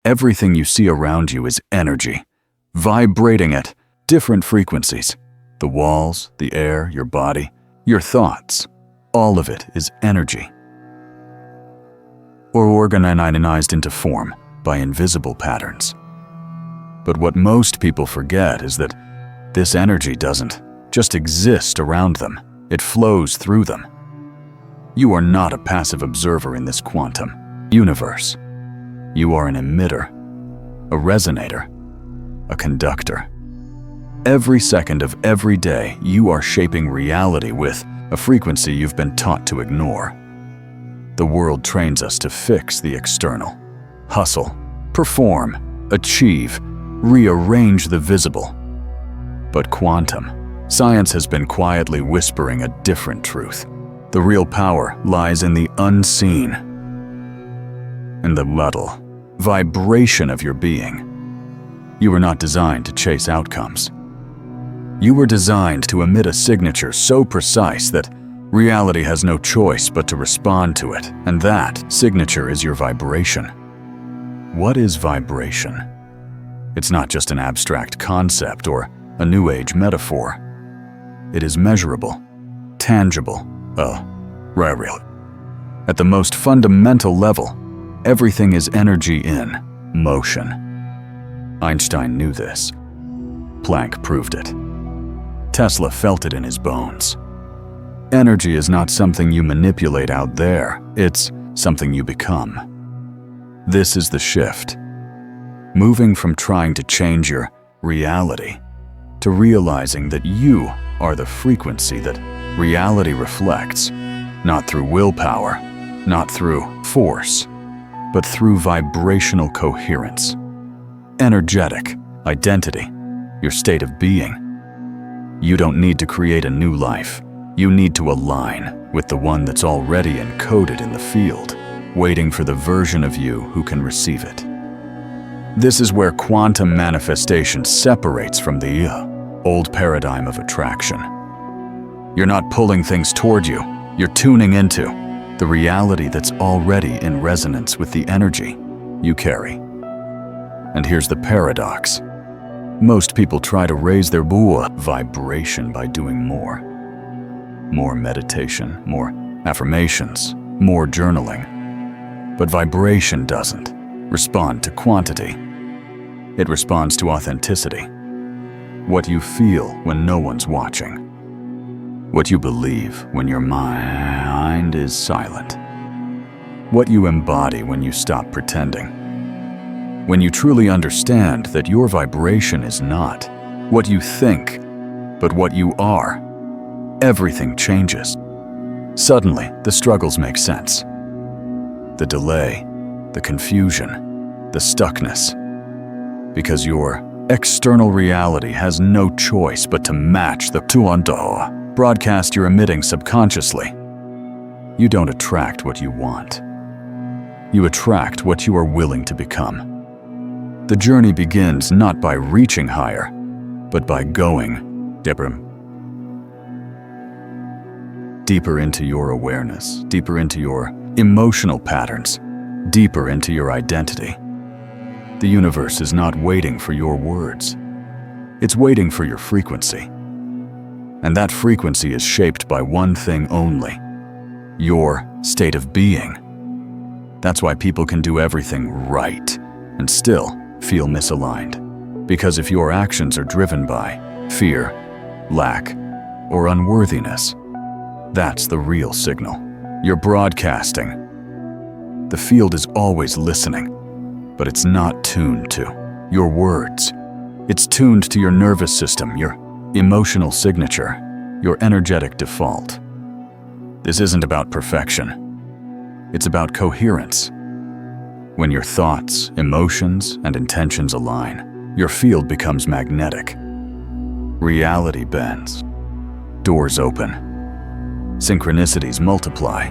Everything you see around you is energy, vibrating at different frequencies. The walls, the air, your body, your thoughts, all of it is energy. Or organized into form by invisible patterns. But what most people forget is that this energy doesn't just exist around them, it flows through them. You are not a passive observer in this quantum universe. You are an emitter, a resonator, a conductor. Every second of every day, you are shaping reality with a frequency you've been taught to ignore. The world trains us to fix the external, hustle, perform, achieve, rearrange the visible. But quantum science has been quietly whispering a different truth. The real power lies in the unseen, in the subtle vibration of your being. You were not designed to chase outcomes. You were designed to emit a signature so precise that reality has no choice but to respond to it, and that signature is your vibration. What is vibration? It's not just an abstract concept or a New Age metaphor. It is measurable, tangible, real. At the most fundamental level, everything is energy in motion. Einstein knew this. Planck proved it. Tesla felt it in his bones. Energy is not something you manipulate out there, it's something you become. This is the shift. Moving from trying to change your reality to realizing that you are the frequency that reality reflects, not through willpower, not through force, but through vibrational coherence. Energetic identity, your state of being. You don't need to create a new life. You need to align with the one that's already encoded in the field, waiting for the version of you who can receive it. This is where quantum manifestation separates from the old paradigm of attraction. You're not pulling things toward you, you're tuning into the reality that's already in resonance with the energy you carry. And here's the paradox. Most people try to raise their vibration by doing more. More meditation, more affirmations, more journaling. But vibration doesn't respond to quantity. It responds to authenticity. What you feel when no one's watching. What you believe when your mind is silent. What you embody when you stop pretending. When you truly understand that your vibration is not what you think, but what you are, everything changes. Suddenly, the struggles make sense. The delay, the confusion, the stuckness. Because your external reality has no choice but to match the broadcast you're emitting subconsciously. You don't attract what you want. You attract what you are willing to become. The journey begins not by reaching higher, but by going deeper into your awareness, deeper into your emotional patterns, deeper into your identity. The universe is not waiting for your words. It's waiting for your frequency. And that frequency is shaped by one thing only: your state of being. That's why people can do everything right and still feel misaligned. Because if your actions are driven by fear, lack, or unworthiness, that's the real signal. You're broadcasting. The field is always listening, but it's not tuned to your words. It's tuned to your nervous system, your emotional signature, your energetic default. This isn't about perfection. It's about coherence. When your thoughts, emotions, and intentions align, your field becomes magnetic. Reality bends. Doors open. Synchronicities multiply.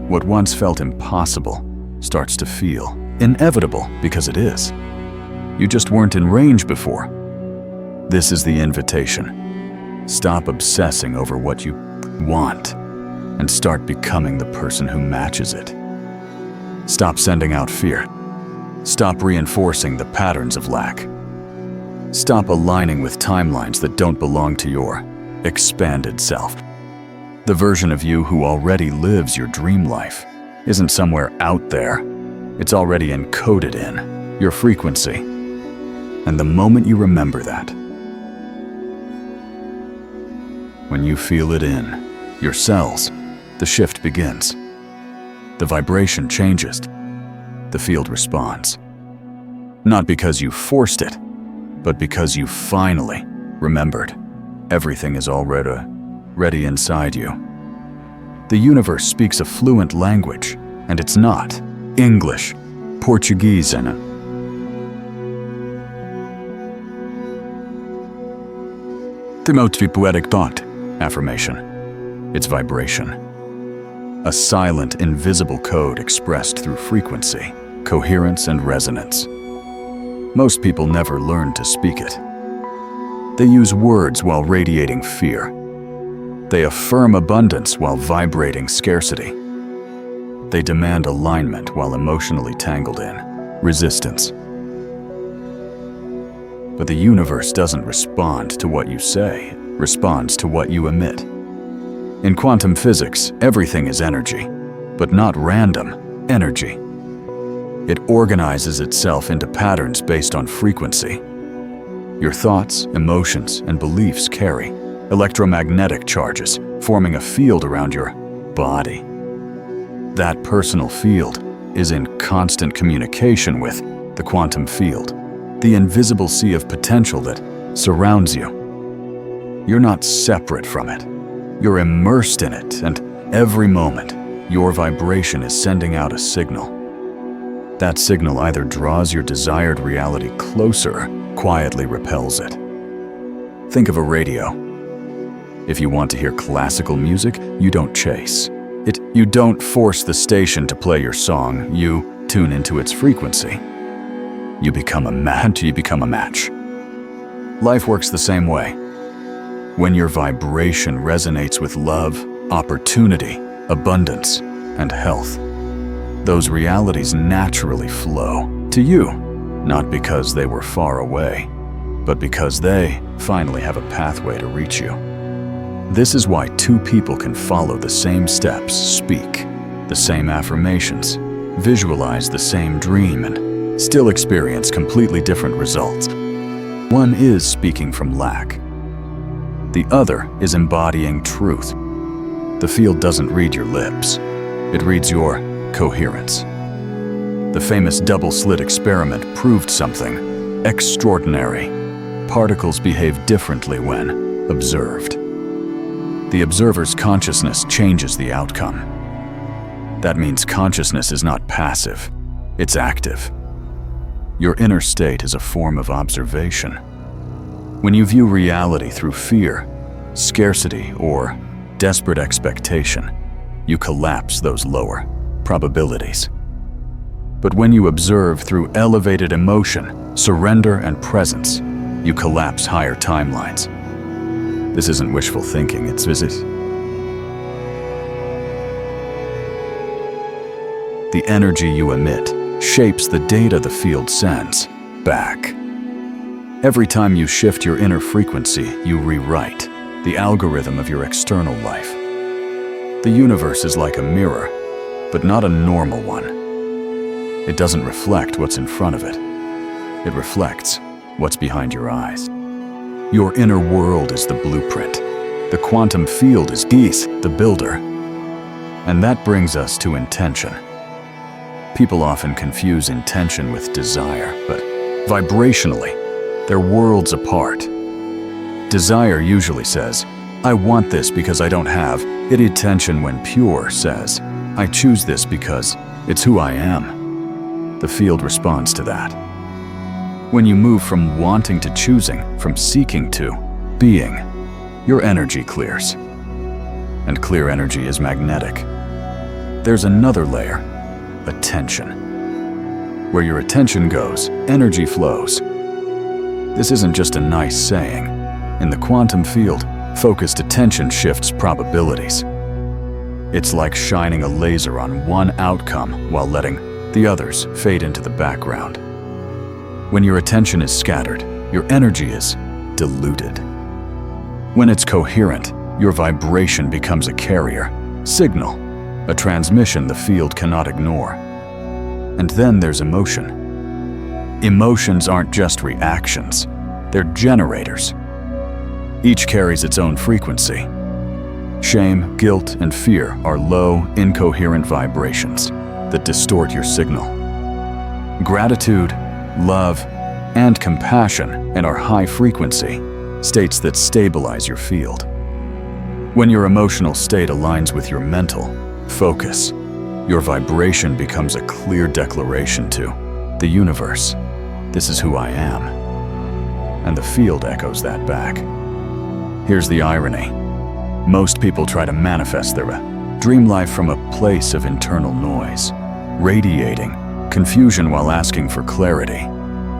What once felt impossible starts to feel inevitable because it is. You just weren't in range before. This is the invitation. Stop obsessing over what you want and start becoming the person who matches it. Stop sending out fear. Stop reinforcing the patterns of lack. Stop aligning with timelines that don't belong to your expanded self. The version of you who already lives your dream life isn't somewhere out there. It's already encoded in your frequency. And the moment you remember that, when you feel it in your cells, the shift begins. The vibration changes. The field responds. Not because you forced it, but because you finally remembered. Everything is already inside you. The universe speaks a fluent language, and it's not English, Portuguese, and the most poetic thought, affirmation. It's vibration. A silent, invisible code expressed through frequency, coherence, and resonance. Most people never learn to speak it. They use words while radiating fear. They affirm abundance while vibrating scarcity. They demand alignment while emotionally tangled in resistance. But the universe doesn't respond to what you say, it responds to what you emit. In quantum physics, everything is energy, but not random energy. It organizes itself into patterns based on frequency. Your thoughts, emotions, and beliefs carry electromagnetic charges, forming a field around your body. That personal field is in constant communication with the quantum field, the invisible sea of potential that surrounds you. You're not separate from it. You're immersed in it, and every moment, your vibration is sending out a signal. That signal either draws your desired reality closer or quietly repels it. Think of a radio. If you want to hear classical music, you don't chase it. You don't force the station to play your song. You tune into its frequency. You become a match. Life works the same way. When your vibration resonates with love, opportunity, abundance, and health, those realities naturally flow to you, not because they were far away, but because they finally have a pathway to reach you. This is why two people can follow the same steps, speak the same affirmations, visualize the same dream, and still experience completely different results. One is speaking from lack. The other is embodying truth. The field doesn't read your lips. It reads your coherence. The famous double-slit experiment proved something extraordinary. Particles behave differently when observed. The observer's consciousness changes the outcome. That means consciousness is not passive, it's active. Your inner state is a form of observation. When you view reality through fear, scarcity, or desperate expectation, you collapse those lower probabilities. But when you observe through elevated emotion, surrender, and presence, you collapse higher timelines. This isn't wishful thinking, it's visit. The energy you emit shapes the data the field sends back. Every time you shift your inner frequency, you rewrite the algorithm of your external life. The universe is like a mirror, but not a normal one. It doesn't reflect what's in front of it. It reflects what's behind your eyes. Your inner world is the blueprint. The quantum field is the builder. And that brings us to intention. People often confuse intention with desire, but vibrationally, they're worlds apart. Desire usually says, I want this because I don't have it. Intention, when pure, says, I choose this because it's who I am. The field responds to that. When you move from wanting to choosing, from seeking to being, your energy clears. And clear energy is magnetic. There's another layer, attention. Where your attention goes, energy flows. This isn't just a nice saying. In the quantum field, focused attention shifts probabilities. It's like shining a laser on one outcome while letting The others fade into the background. When your attention is scattered, your energy is diluted. When it's coherent, your vibration becomes a carrier, signal, a transmission the field cannot ignore. And then there's emotion. Emotions aren't just reactions, they're generators. Each carries its own frequency. Shame, guilt, and fear are low, incoherent vibrations that distort your signal. Gratitude, love, and compassion in our high frequency states that stabilize your field. When your emotional state aligns with your mental focus, your vibration becomes a clear declaration to the universe, "This is who I am." And the field echoes that back. Here's the irony. Most people try to manifest their dream life from a place of internal noise, radiating confusion while asking for clarity,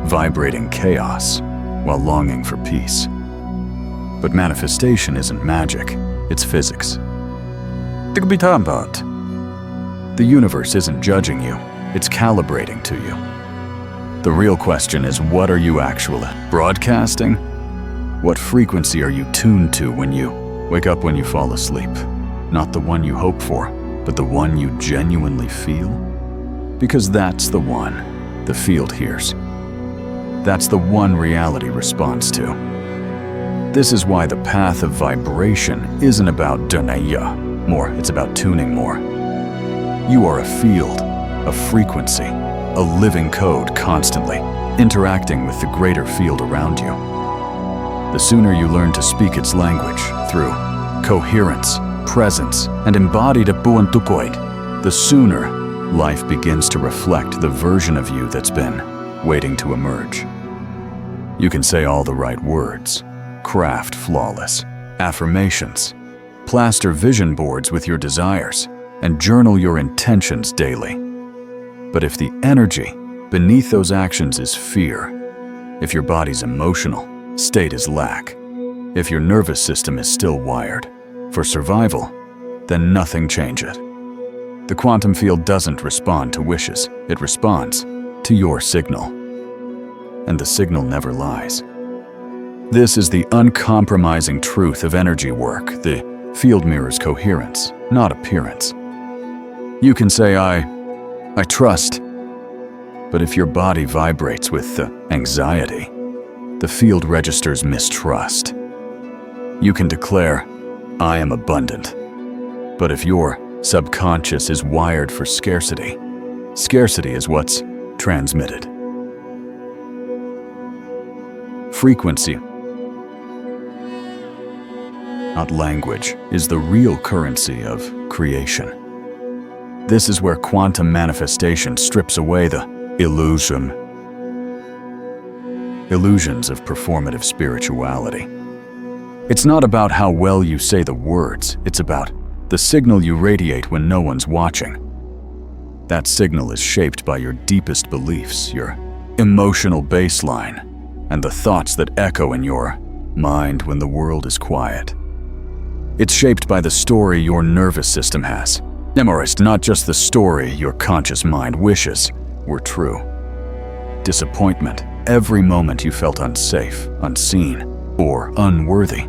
vibrating chaos while longing for peace. But manifestation isn't magic, it's physics. The universe isn't judging you, it's calibrating to you. The real question is, what are you actually broadcasting? What frequency are you tuned to when you wake up, when you fall asleep? Not the one you hope for, but the one you genuinely feel? Because that's the one the field hears. That's the one reality responds to. This is why the path of vibration isn't about DUNG more, it's about tuning more. You are a field, a frequency, a living code constantly interacting with the greater field around you. The sooner you learn to speak its language through coherence, presence, and embodied apuantukoid, the sooner life begins to reflect the version of you that's been waiting to emerge. You can say all the right words, craft flawless affirmations, plaster vision boards with your desires, and journal your intentions daily. But if the energy beneath those actions is fear, if your body's emotional state is lack, if your nervous system is still wired for survival, then nothing changes. The quantum field doesn't respond to wishes, it responds to your signal. And the signal never lies. This is the uncompromising truth of energy work. The field mirrors coherence, not appearance. You can say, I trust, but if your body vibrates with anxiety, the field registers mistrust. You can declare, I am abundant, but if your subconscious is wired for scarcity, scarcity is what's transmitted. Frequency, not language, is the real currency of creation. This is where quantum manifestation strips away the illusions of performative spirituality. It's not about how well you say the words, it's about the signal you radiate when no one's watching. That signal is shaped by your deepest beliefs, your emotional baseline, and the thoughts that echo in your mind when the world is quiet. It's shaped by the story your nervous system has. Memorized, not just the story your conscious mind wishes were true. Disappointment, every moment you felt unsafe, unseen, or unworthy.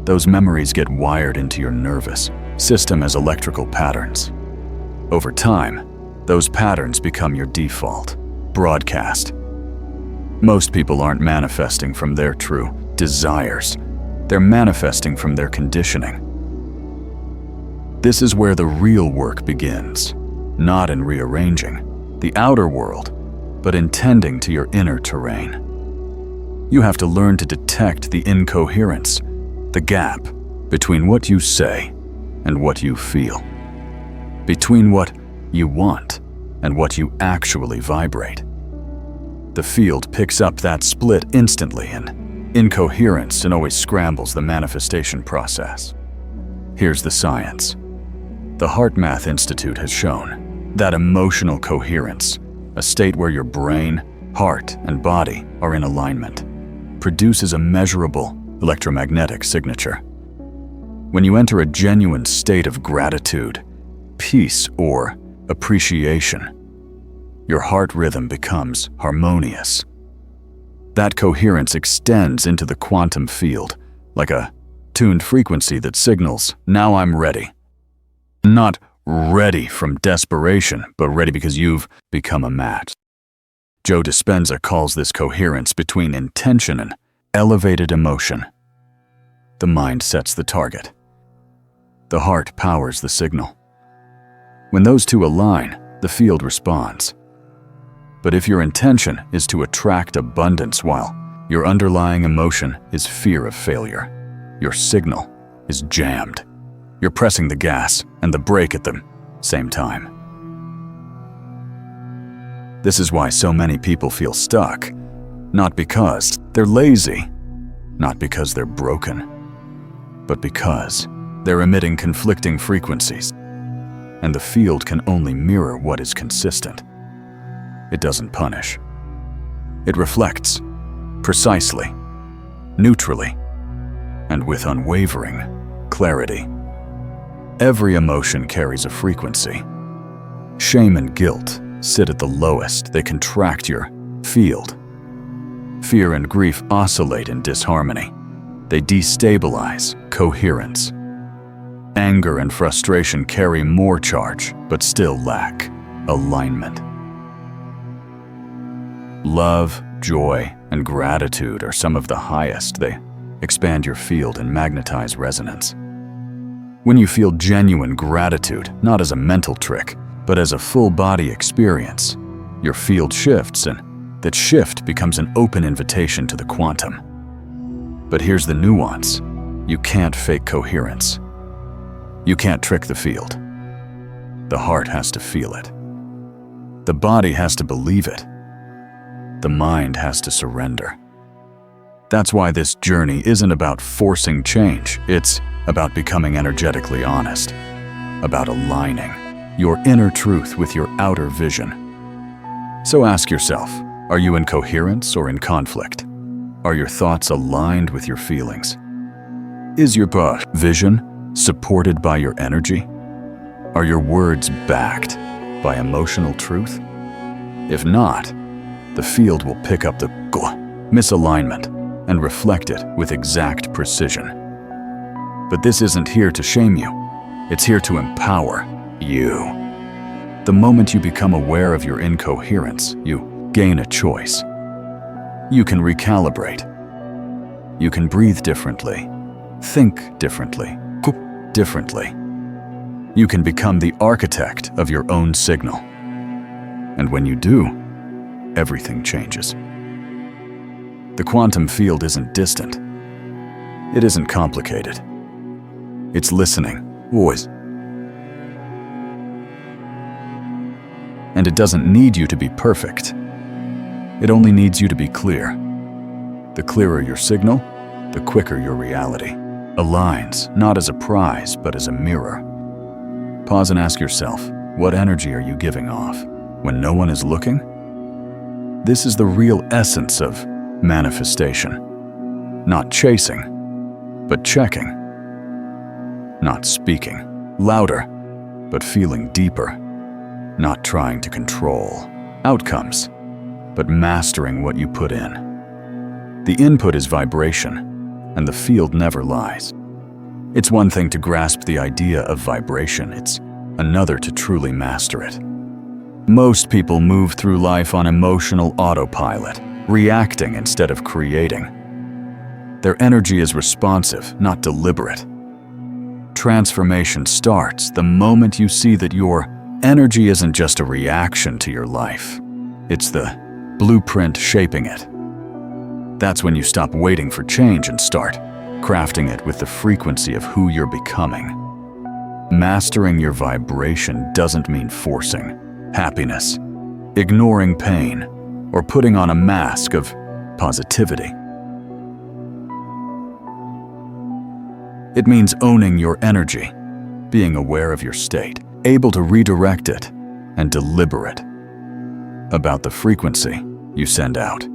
Those memories get wired into your nervous system as electrical patterns. Over time, those patterns become your default broadcast. Most people aren't manifesting from their true desires. They're manifesting from their conditioning. This is where the real work begins, not in rearranging the outer world, but in tending to your inner terrain. You have to learn to detect the incoherence, the gap between what you say and what you feel, between what you want and what you actually vibrate. The field picks up that split instantly, and incoherence and always scrambles the manifestation process. Here's the science. The HeartMath Institute has shown that emotional coherence, a state where your brain, heart, and body are in alignment, produces a measurable electromagnetic signature. When you enter a genuine state of gratitude, peace, or appreciation, your heart rhythm becomes harmonious. That coherence extends into the quantum field, like a tuned frequency that signals, "Now I'm ready." Not ready from desperation, but ready because you've become a match. Joe Dispenza calls this coherence between intention and elevated emotion. The mind sets the target. The heart powers the signal. When those two align, the field responds. But if your intention is to attract abundance while your underlying emotion is fear of failure, your signal is jammed. You're pressing the gas and the brake at the same time. This is why so many people feel stuck, not because they're lazy, not because they're broken, but because they're emitting conflicting frequencies, and the field can only mirror what is consistent. It doesn't punish. It reflects, precisely, neutrally, and with unwavering clarity. Every emotion carries a frequency. Shame and guilt sit at the lowest. They contract your field. Fear and grief oscillate in disharmony. They destabilize coherence. Anger and frustration carry more charge, but still lack alignment. Love, joy, and gratitude are some of the highest. They expand your field and magnetize resonance. When you feel genuine gratitude, not as a mental trick, but as a full-body experience, your field shifts, and that shift becomes an open invitation to the quantum. But here's the nuance. You can't fake coherence. You can't trick the field. The heart has to feel it. The body has to believe it. The mind has to surrender. That's why this journey isn't about forcing change. It's about becoming energetically honest, about aligning your inner truth with your outer vision. So ask yourself, are you in coherence or in conflict? Are your thoughts aligned with your feelings? Is your vision supported by your energy? Are your words backed by emotional truth? If not, the field will pick up the misalignment and reflect it with exact precision. But this isn't here to shame you. It's here to empower you. The moment you become aware of your incoherence, you gain a choice. You can recalibrate. You can breathe differently, think differently. You can become the architect of your own signal. And when you do, everything changes. The quantum field isn't distant. It isn't complicated. It's listening, always. And it doesn't need you to be perfect. It only needs you to be clear. The clearer your signal, the quicker your reality aligns, not as a prize, but as a mirror. Pause and ask yourself, what energy are you giving off when no one is looking? This is the real essence of manifestation. Not chasing, but checking. Not speaking louder, but feeling deeper. Not trying to control outcomes, but mastering what you put in. The input is vibration, and the field never lies. It's one thing to grasp the idea of vibration, it's another to truly master it. Most people move through life on emotional autopilot, reacting instead of creating. Their energy is responsive, not deliberate. Transformation starts the moment you see that your energy isn't just a reaction to your life. It's the blueprint shaping it. That's when you stop waiting for change and start crafting it with the frequency of who you're becoming. Mastering your vibration doesn't mean forcing happiness, ignoring pain, or putting on a mask of positivity. It means owning your energy, being aware of your state, able to redirect it, and deliberate about the frequency you send out.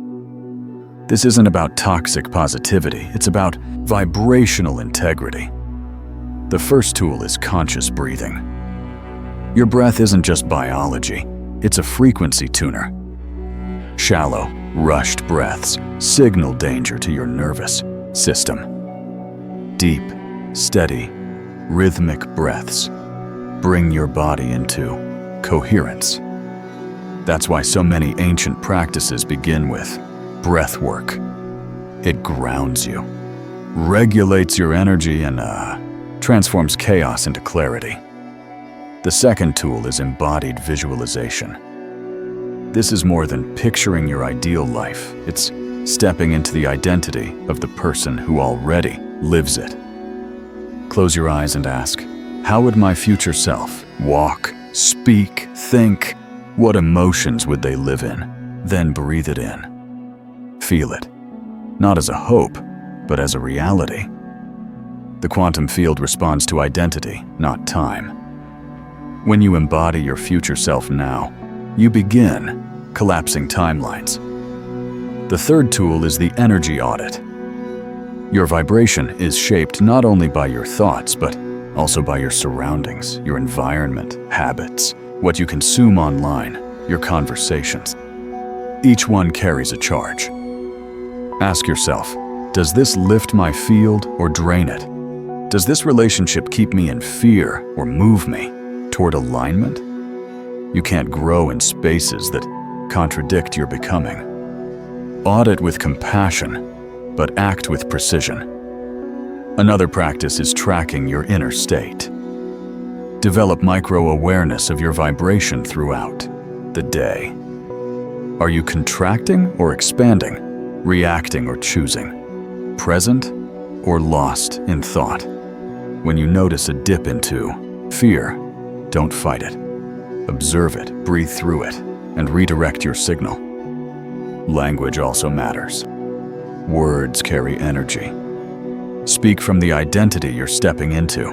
This isn't about toxic positivity, it's about vibrational integrity. The first tool is conscious breathing. Your breath isn't just biology, It's a frequency tuner. Shallow, rushed breaths signal danger to your nervous system. Deep, steady, rhythmic breaths bring your body into coherence. That's why so many ancient practices begin with breath work. It grounds you, regulates your energy, and transforms chaos into clarity. The second tool is embodied visualization. This is more than picturing your ideal life. It's stepping into the identity of the person who already lives it. Close your eyes and ask, how would my future self walk, speak, think? What emotions would they live in? Then breathe it in. Feel it, not as a hope, but as a reality. The quantum field responds to identity, not time. When you embody your future self now, you begin collapsing timelines. The third tool is the energy audit. Your vibration is shaped not only by your thoughts, but also by your surroundings, your environment, habits, what you consume online, your conversations. Each one carries a charge. Ask yourself, does this lift my field or drain it? Does this relationship keep me in fear or move me toward alignment? You can't grow in spaces that contradict your becoming. Audit with compassion, but act with precision. Another practice is tracking your inner state. Develop micro-awareness of your vibration throughout the day. Are you contracting or expanding, reacting or choosing, present or lost in thought? When you notice a dip into fear, don't fight it. Observe it, breathe through it, and redirect your signal. Language also matters. Words carry energy. Speak from the identity you're stepping into.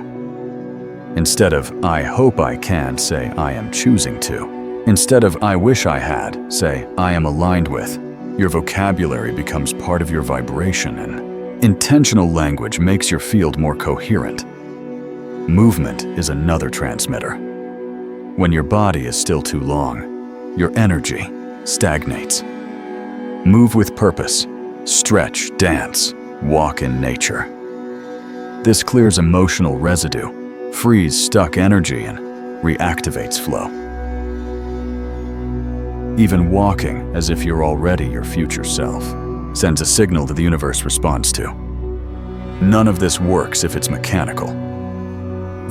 Instead of, I hope I can, say, I am choosing to. Instead of, I wish I had, say, I am aligned with. Your vocabulary becomes part of your vibration, and intentional language makes your field more coherent. Movement is another transmitter. When your body is still too long, your energy stagnates. Move with purpose, stretch, dance, walk in nature. This clears emotional residue, frees stuck energy, and reactivates flow. Even walking as if you're already your future self sends a signal that the universe responds to. None of this works if it's mechanical.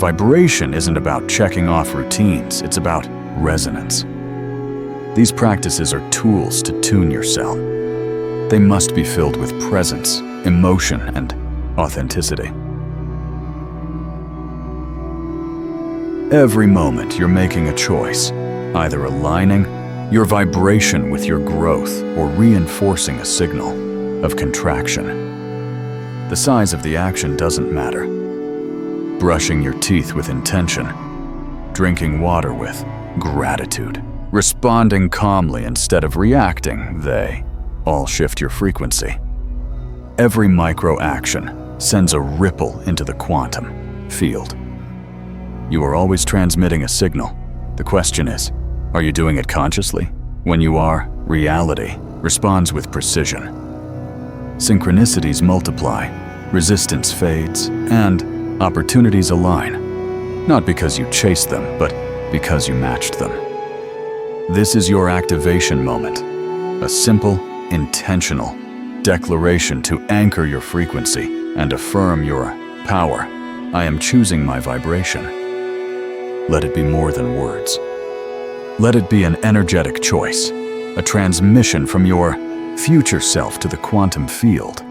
Vibration isn't about checking off routines, it's about resonance. These practices are tools to tune your cell. They must be filled with presence, emotion, and authenticity. Every moment you're making a choice, either aligning your vibration with your growth or reinforcing a signal of contraction. The size of the action doesn't matter. Brushing your teeth with intention, drinking water with gratitude, responding calmly instead of reacting, they all shift your frequency. Every micro-action sends a ripple into the quantum field. You are always transmitting a signal. The question is, are you doing it consciously? When you are, reality responds with precision. Synchronicities multiply, resistance fades, and opportunities align. Not because you chased them, but because you matched them. This is your activation moment, a simple, intentional declaration to anchor your frequency and affirm your power. I am choosing my vibration. Let it be more than words. Let it be an energetic choice, a transmission from your future self to the quantum field,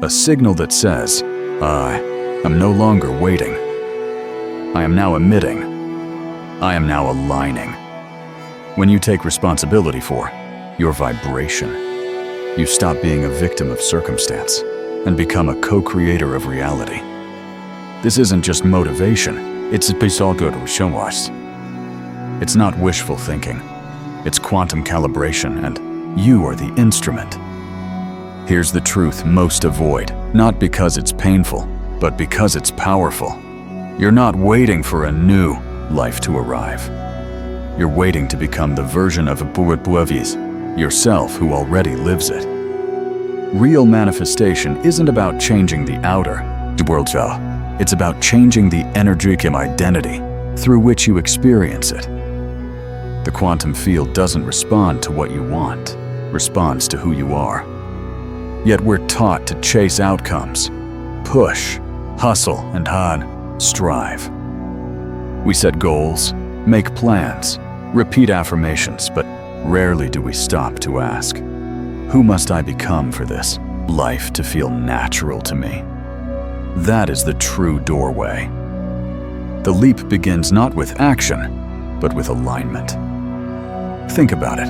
a signal that says, I am no longer waiting. I am now emitting. I am now aligning. When you take responsibility for your vibration, you stop being a victim of circumstance and become a co-creator of reality. This isn't just motivation, it's It's not wishful thinking. It's quantum calibration, and you are the instrument. Here's the truth most avoid, not because it's painful, but because it's powerful. You're not waiting for a new life to arrive. You're waiting to become the version of yourself who already lives it. Real manifestation isn't about changing the outer, it's about changing the energetic identity through which you experience it. The quantum field doesn't respond to what you want, responds to who you are. Yet we're taught to chase outcomes, push, hustle, and strive. We set goals, make plans, repeat affirmations, but rarely do we stop to ask, who must I become for this life to feel natural to me? That is the true doorway. The leap begins not with action, but with alignment. Think about it.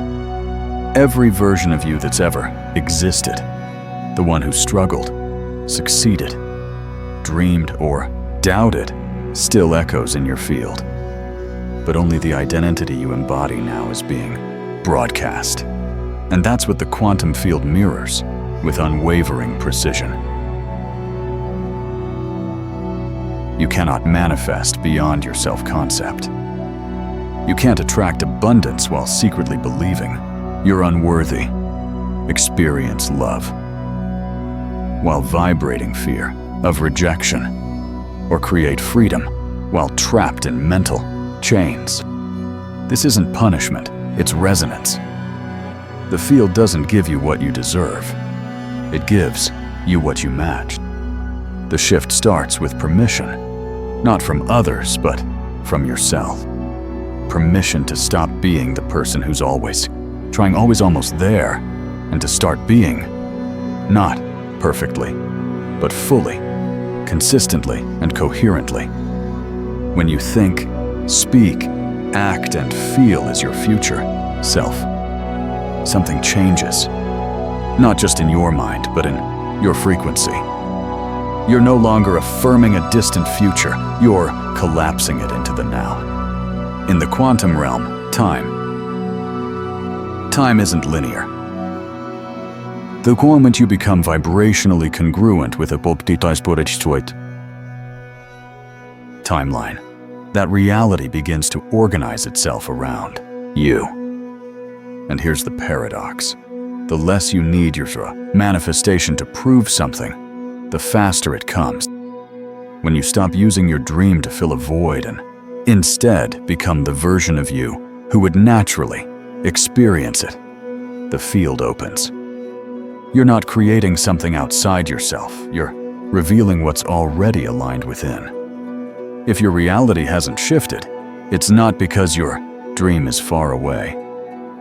Every version of you that's ever existed, the one who struggled, succeeded, dreamed, or doubted, still echoes in your field. But only the identity you embody now is being broadcast. And that's what the quantum field mirrors with unwavering precision. You cannot manifest beyond your self-concept. You can't attract abundance while secretly believing you're unworthy, experience love, while vibrating fear of rejection, or create freedom while trapped in mental chains. This isn't punishment, it's resonance. The field doesn't give you what you deserve. It gives you what you match. The shift starts with permission, not from others, but from yourself. Permission to stop being the person who's always almost there, and to start being, not perfectly, but fully, consistently, and coherently. When you think, speak, act, and feel as your future self, something changes. Not just in your mind, but in your frequency. You're no longer affirming a distant future, you're collapsing it into the now. In the quantum realm, time isn't linear. The moment you become vibrationally congruent with a timeline, that reality begins to organize itself around you. And here's the paradox. The less you need your manifestation to prove something, the faster it comes. When you stop using your dream to fill a void and instead become the version of you who would naturally experience it, the field opens. You're not creating something outside yourself, you're revealing what's already aligned within. If your reality hasn't shifted, it's not because your dream is far away,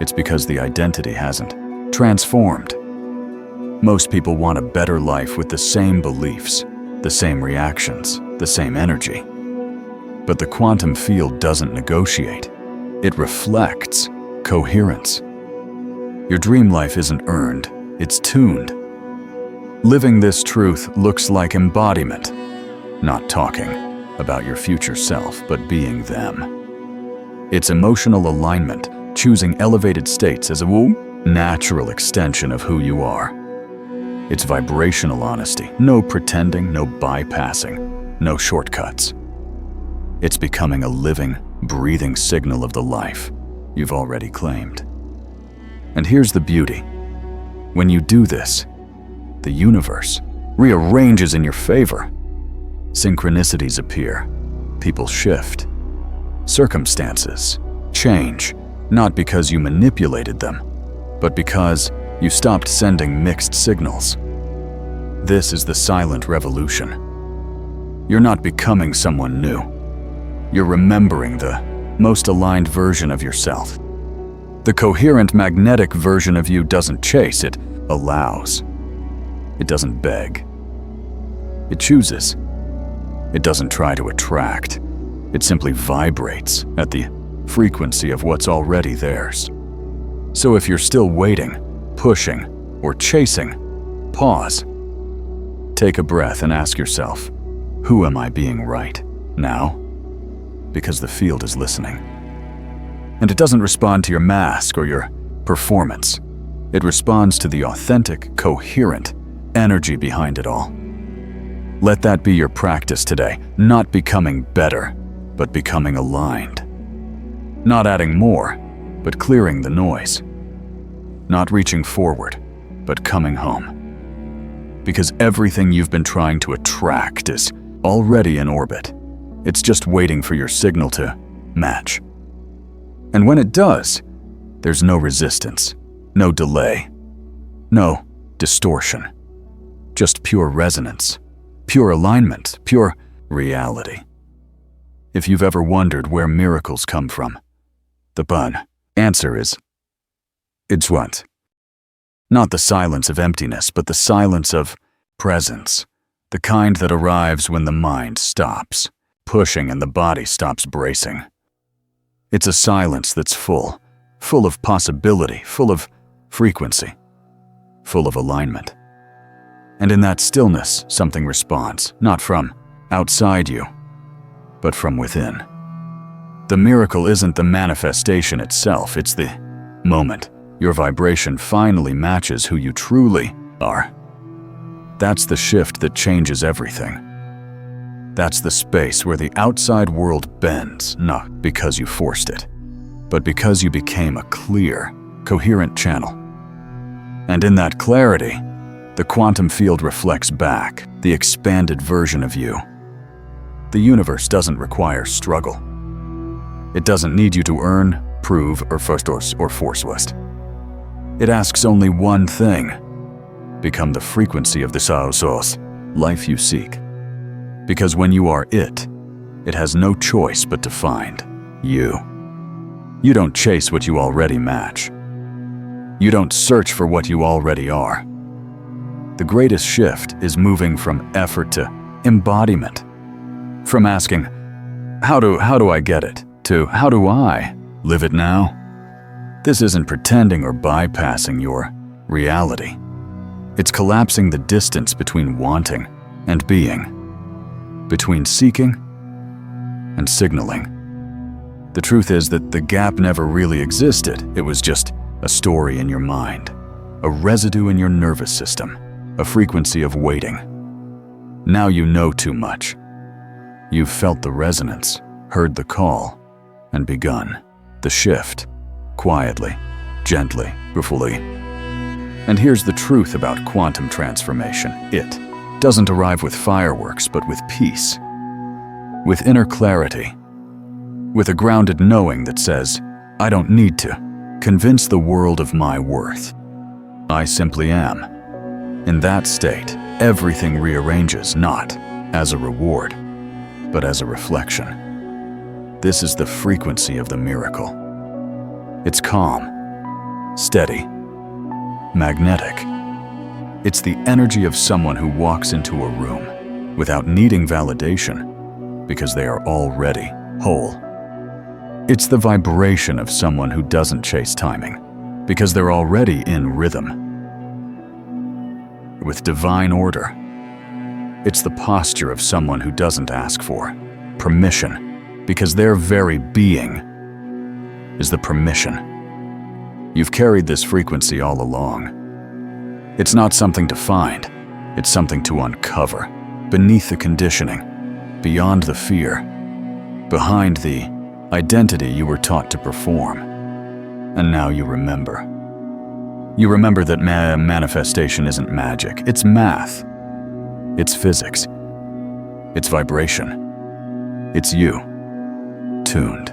it's because the identity hasn't transformed. Most people want a better life with the same beliefs, the same reactions, the same energy. But the quantum field doesn't negotiate. It reflects coherence. Your dream life isn't earned, it's tuned. Living this truth looks like embodiment, not talking about your future self, but being them. It's emotional alignment, choosing elevated states as a natural extension of who you are. It's vibrational honesty, no pretending, no bypassing, no shortcuts. It's becoming a living, breathing signal of the life you've already claimed. And here's the beauty. When you do this, the universe rearranges in your favor. Synchronicities appear, people shift, circumstances change, not because you manipulated them, but because you stopped sending mixed signals. This is the silent revolution. You're not becoming someone new. You're remembering the most aligned version of yourself. The coherent magnetic version of you doesn't chase, it allows. It doesn't beg. It chooses. It doesn't try to attract. It simply vibrates at the frequency of what's already theirs. So if you're still waiting, pushing, or chasing, pause. Take a breath and ask yourself, who am I being right now? Because the field is listening. And it doesn't respond to your mask or your performance. It responds to the authentic, coherent energy behind it all. Let that be your practice today, not becoming better, but becoming aligned. Not adding more, but clearing the noise. Not reaching forward, but coming home. Because everything you've been trying to attract is already in orbit. It's just waiting for your signal to match. And when it does, there's no resistance, no delay, no distortion. Just pure resonance, pure alignment, pure reality. If you've ever wondered where miracles come from, the answer is, it's what? Not the silence of emptiness, but the silence of presence, the kind that arrives when the mind stops pushing and the body stops bracing. It's a silence that's full of possibility, full of frequency, full of alignment. And in that stillness, something responds, not from outside you, but from within. The miracle isn't the manifestation itself, it's the moment your vibration finally matches who you truly are. That's the shift that changes everything. That's the space where the outside world bends, not because you forced it, but because you became a clear, coherent channel. And in that clarity, the quantum field reflects back, the expanded version of you. The universe doesn't require struggle. It doesn't need you to earn, prove, or force West. It asks only one thing: become the frequency of the source, life you seek. Because when you are it has no choice but to find you. You don't chase what you already match. You don't search for what you already are. The greatest shift is moving from effort to embodiment. From asking, how do I get it, to how do I live it now? This isn't pretending or bypassing your reality. It's collapsing the distance between wanting and being, between seeking and signaling. The truth is that the gap never really existed. It was just a story in your mind, a residue in your nervous system, a frequency of waiting. Now you know too much. You've felt the resonance, heard the call, and begun the shift, quietly, gently, fully. And here's the truth about quantum transformation. It doesn't arrive with fireworks, but with peace, with inner clarity, with a grounded knowing that says, I don't need to convince the world of my worth. I simply am. In that state, everything rearranges, not as a reward, but as a reflection. This is the frequency of the miracle. It's calm, steady, magnetic. It's the energy of someone who walks into a room without needing validation because they are already whole. It's the vibration of someone who doesn't chase timing because they're already in rhythm with divine order. It's the posture of someone who doesn't ask for permission because their very being is the permission. You've carried this frequency all along. It's not something to find, it's something to uncover, beneath the conditioning, beyond the fear, behind the identity you were taught to perform. And now you remember. You remember that manifestation isn't magic, it's math. It's physics. It's vibration. It's you, tuned.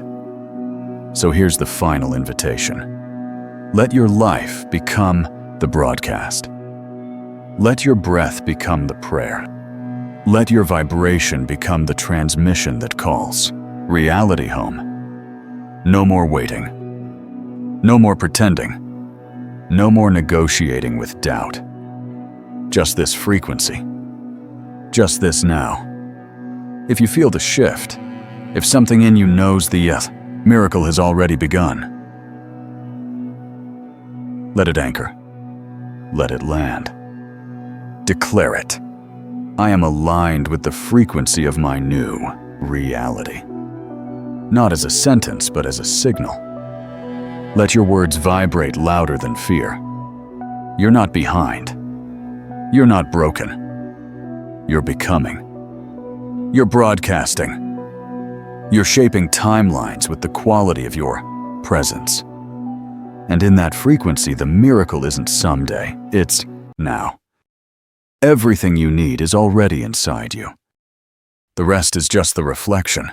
So here's the final invitation. Let your life become the broadcast. Let your breath become the prayer. Let your vibration become the transmission that calls reality home. No more waiting. No more pretending. No more negotiating with doubt. Just this frequency. Just this now. If you feel the shift, if something in you knows the miracle has already begun, let it anchor. Let it land. Declare it. I am aligned with the frequency of my new reality. Not as a sentence, but as a signal. Let your words vibrate louder than fear. You're not behind. You're not broken. You're becoming. You're broadcasting. You're shaping timelines with the quality of your presence. And in that frequency, the miracle isn't someday, it's now. Everything you need is already inside you. The rest is just the reflection.